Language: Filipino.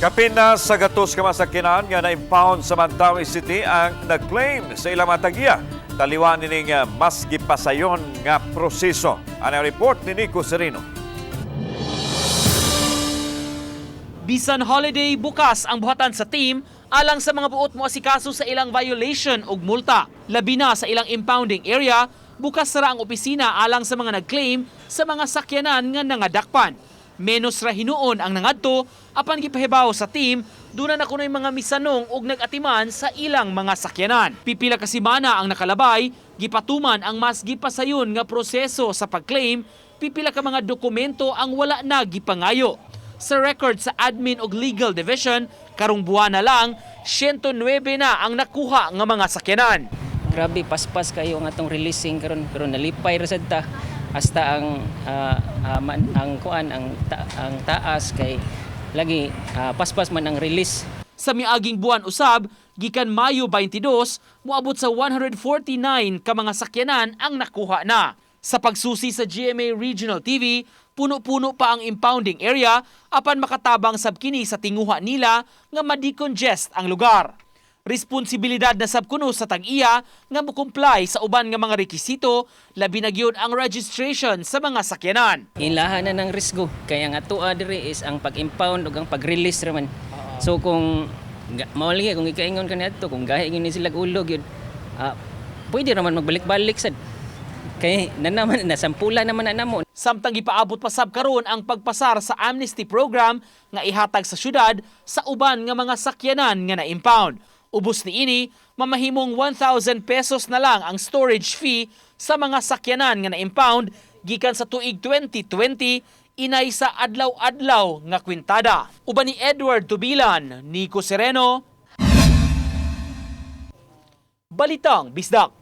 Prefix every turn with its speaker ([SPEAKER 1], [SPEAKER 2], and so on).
[SPEAKER 1] Kapin na sa gatos ka masakinan nga na-impound sa Mandawi City ang nag-claim sa ilang matagiya. Taliwan nining mas gipasayon nga proseso. Ano ang report ni Nico Sereno?
[SPEAKER 2] Bisan holiday, bukas ang buhatan sa team alang sa mga buot mo asikaso sa ilang violation ug multa. Labi na sa ilang impounding area, bukas sara ang opisina alang sa mga nag-claim sa mga sakyanan nga nangadakpan. Menos ra hinuon ang nangadto apan gipahibaw sa team duna na kunoy mga misanong ug nag-atiman sa ilang mga sakyanan. Pipila ka semana ang nakalabay, gipatuman ang mas gipasayon nga proseso sa pag-claim, pipila ka mga dokumento ang wala na gipangayo. Sa record sa Admin ug Legal Division, karong buwan na lang 109 na ang nakuha nga mga sakyanan.
[SPEAKER 3] Grabe, paspas kayo ang atong releasing karon pero nalipay ra sad ta hasta ang taas kay lagi paspas man ang release.
[SPEAKER 2] Sa miaging buwan usab, gikan Mayo 22, moabot sa 149 ka mga sakyanan ang nakuha na. Sa pagsusi sa GMA Regional TV, puno-puno pa ang impounding area apan makatabang sab kini sa tinguha nila nga ma-decongest ang lugar. Responsibilidad na sab kuno sa tag-iya nga mo-comply sa uban nga mga rekisito, labi na gyud ang registration sa mga sakyanan.
[SPEAKER 3] Inlahan na ng risgo kay ang atoa diri is ang pag-impound ug ang pag-release raman. So kung mauli kung ikaingon kaniadto kung gahi ni sila ulo gyud, pwede raman magbalik-balik sad. Kay naman nasampula naman na namo.
[SPEAKER 2] Samtang gipaabot pa sab karon ang pagpasar sa amnesty program nga ihatag sa syudad sa uban nga mga sakyanan nga na-impound. Ubos ni ini, mamahimong 1,000 pesos na lang ang storage fee sa mga sakyanan nga na-impound gikan sa tuig 2020 inay sa adlaw-adlaw nga kwintada. Uban ni Edward Tubilan, Nico Sereno, Balitang Bisdak.